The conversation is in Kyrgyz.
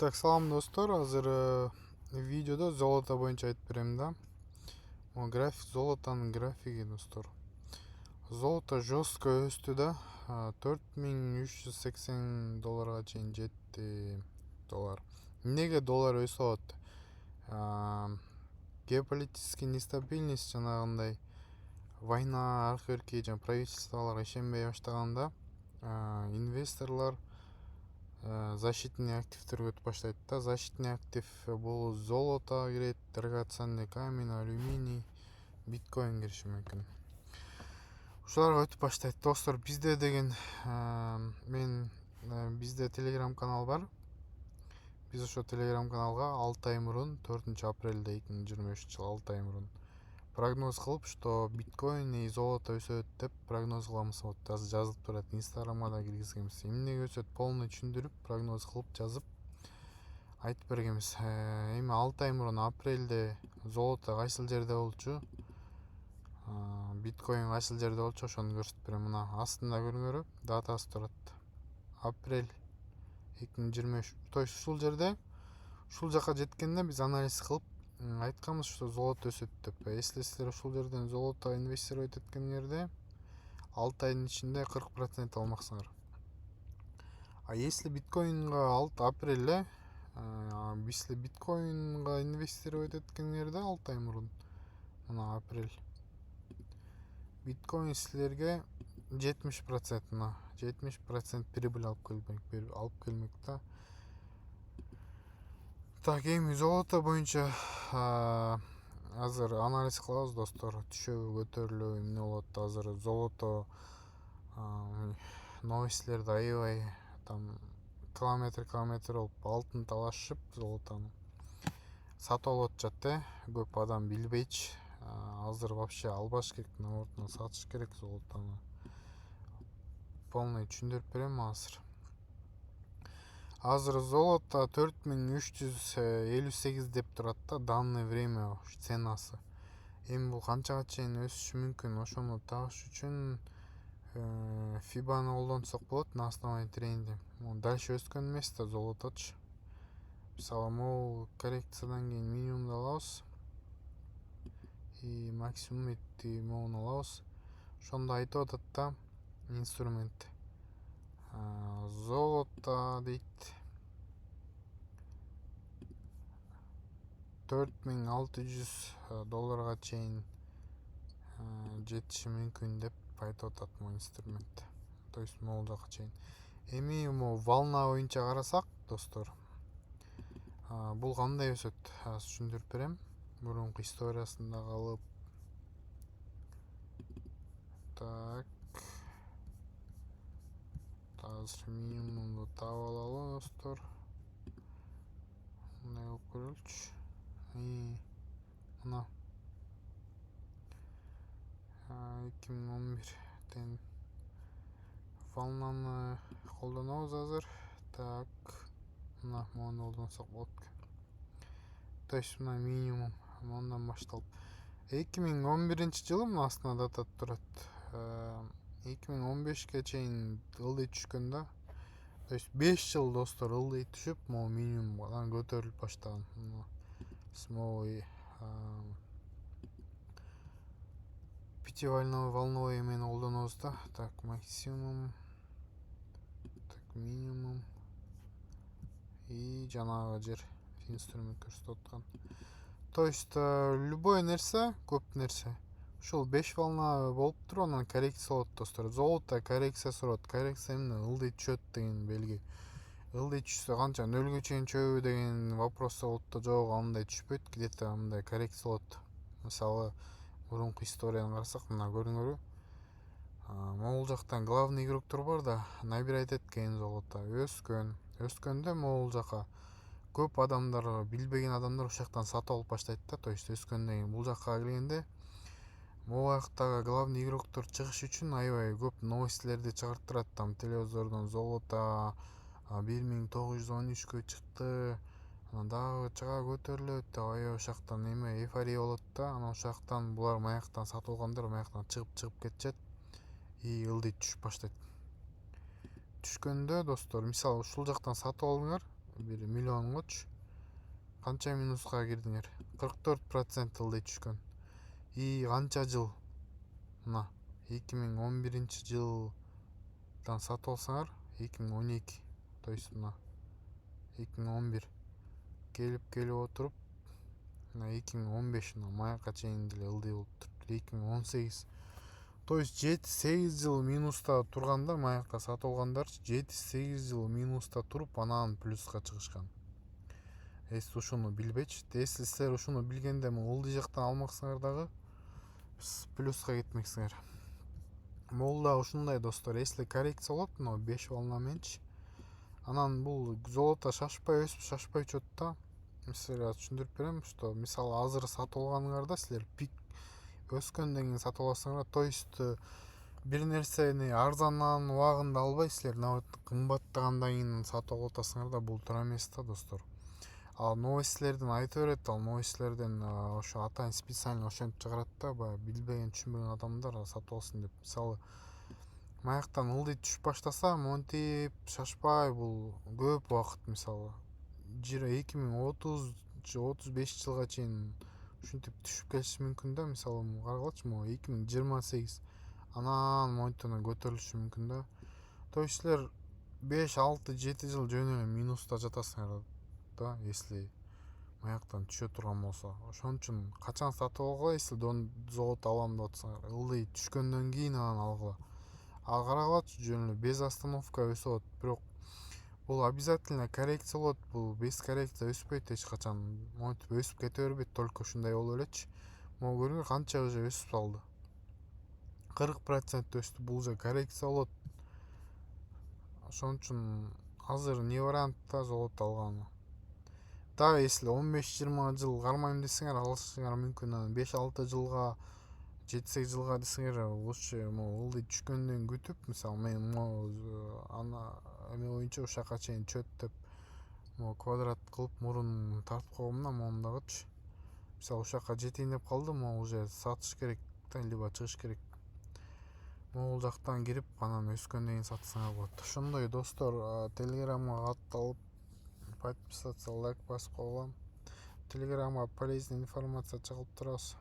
Так, салам достор, азыр видеодо золото боюнча айтып берем да. Могу график, золотонун графиги достор. Золото жестко өстү да, $4380 чейин жетти доллар. Эмнеге доллар өсүп атат? Геополитический нестабильность, жанагындай война аркы берки жана правительстволор ишенбей баштаганда, инвесторлор защитный активтерге өтүп баштайт да. Защитный актив бул золото кирет, драгоценный камень, алюминий, биткоин кириши мүмкүн. Ушуларга өтүп баштайт достор. Бизде деген бизде телеграм канал бар. Биз ошо телеграм каналга 6 ай мурун, 4-апрелде 2023 жыл 6 ай мурун прогноз кылып, что биткоин и золото өсөт деп прогноз кыламыз. Вот жазылып турат. Инстаграмга да киргизгенбиз. Эмнеге өсөт полный түшүндүрүп, прогноз кылып жазып айтып бергенбиз. Эми 6 ай мурун апрелде золото кайсыл жерде болчу, биткоин кайсыл жерде болчу, ошону көрсөтүп берем. Мына астында көрүңөрү, датасы турат. Апрель 2023. То есть ушул жерде, ушул жака жеткенде биз анализ кылып айтканбыз, что золото өсөт деп. Если силер ушул жерден золото инвестировать эткениңерде 6 айдын ичинде 40% алмаксыңар. А если биткоинга апрелде, если биткоинга инвестировать эткениңерде 6 ай мурун, мына апрель, биткоин силерге 70%, мына 70% прибыль алып келмек да. Так, эми золото боюнча азыр анализ кылабыз достор. Түшөбү, көтөрүлөбү, эмне болот? Азыр золото новостьлерде аябай там километр болуп алтын талашып, золотону сатып алып атышат. Көп адам билбейчи. Азыр вообще албаш керек, наоборот, сатыш керек золотону. Полный түшүндүрүп берем азыр. Азыр золото 4358 деп турат да, данное время ценасы. Эми бул канчага чейин өсүшү мүмкүн, ошону табыш үчүн фибаны колдонсок болот на основании тренинга. Дальше өскөн эмес да золоточу. Мисалы, могул коррекциядан кийин минимумду алабыз и максимум могуну алабыз. Ошондо айтып атат да инструмент. Золото дейт $4600 чейин жетиши мүмкүн деп айтып атат могу инструмент. То есть могул жака чейин. Эми волна боюнча карасак, достор, бул кандай өсөт? Түшүндүрүп берем. Мурунку историясында калып. Так. Азыр минимумду таап алалы, достор. Мындай кылып көрөлүчү. Мына 2011-ден волнаны колдонобуз азыр. Так, мына моуну колдонсок болот. То есть мына минимум мондан башталып 2011-жылы мына астына дата турат. 2015-ке чейин ылдый түшкөн да. То есть 5 жыл, достор, ылдый түшүп, могу минимумдан көтөрүлүп баштаган. Смолый волновой эмени колдонобуз да. Так, максимум, так, минимум и жанагы жер инструмент көрсөтүп аткан. То есть любой нерсе, көп нерсе ушул 5 волна болуп туруп, анан коррекция болот, достор. Золото коррекция сурат. Коррекция эмне? Ылдый түшөт деген белги. Ылдый түшсө канча нөлгө чейин чөбү деген вопрос болот да, жок, андай түшпөйт, где-то мындай коррекция болот. Мисалы, мурунку историяны карасак, мына көрүңөрү. Могул жактан главный игроктор бар да, набирать эткен золото, өскөндө могул жака көп адамдар, билбеген адамдар ошол жактан сатып алып баштайт да. То есть өскөндөн кийин бул жакка келгенде могул жактагы главный игроктор чыгыш үчүн аябай көп новостьлерди чыгарттырат. Там телевизордон золото 1913-кө чыкты, анан дагы чыга көтөрүлөт деп аябай ошол жактан эйфория болот да. Анан ошол жактан булар маяктан сатып алгандар маяктан чыгып кетишет и ылдый түшүп баштайт. Түшкөндө, достор, мисалы ушул жактан сатып алдыңар, бир миллионгочу канча минуска кирдиңер? 44% ылдый түшкөн. И канча жыл? Мына 2011-жылдан сатып алсаңар 2012, то есть мына 2011 келип отуруп мына 2015 мына маякка чейин деле ылдый болуп туруптур. 2018, то есть 7-8 жыл минуста турганда маякта сатып алгандарчы 7-8 жыл минуста туруп анан плюска чыгышкан. Эси ушуну билбечи. Если силер ушуну билгенде ылдый жактан алмаксыңар дагы плюска кетмексиңер. Могул да ушундай достор, если коррекция болот мына 5 волна менчи, анан бул золото шашпай өсүп шашпай чөт да. Силерге түшүндүрүп берем, что мисалы азыр сатып алганыңарда силер пик өскөндөн кийин сатып аласыңар, то есть бир нерсени арзандан убагында албай силер наоборот кымбаттагандан кийин сатып алып атасыңар да, бул туура эмес да достор. Ал новостьлерден айтып берет, ал новостьлерден ошо атайын специально ошентип чыгарат да, баягы билбеген түшүнбөгөн адамдар сатып алсын деп. Мисалы маяктан ылдый түшүп баштаса монтип шашпай бул көп убакыт, мисалы 2030 же 35 жылга чейин ушинтип түшүп келиши мүмкүн да. Мисалы карагылачы, могу 2028 анан монтип көтөрүлүшү мүмкүн да. То есть силер 5-6-7 жыл жөн эле минуста жатасыңар да, если маяктан түшө турган болсо. Ошон үчүн качан сатып алгыла, если золото алам деп атсаңар, ылдый түшкөндөн кийин анан алгыла. Ал карагылачы, жөн эле без остановка өсөт, бирок бул обязательно коррекция болот. Бул без коррекция өспөйт эч качан. Монтип өсүп кете бербейт, только ушундай болуп элечи. Могу көрүңөр канча уже өсүп салды. 40% өстү. Бул же коррекция болот. Ошон үчүн азыр не вариантта золото алганы. Да, если 15-20 жыл кармайм десеңер алышыңар мүмкүн. 5-6 жылга 7-8 жылга десеңер лучше ылдый түшкөндөн күтүп, мисалы мен ана эме боюнча ушака чейин чөт деп квадрат кылып мурун тартып койгом да, моундагычы. Мисалы ушака жетейин деп калды, могу уже сатыш керек да, либо чыгыш керек. Могул жактан кирип анан өскөндөн кийин сатсаңар болот. Ошондой достор, телеграмга катталып подписаться, лайк басып койгула. Телеграмга полезный информация чыгып турабыз.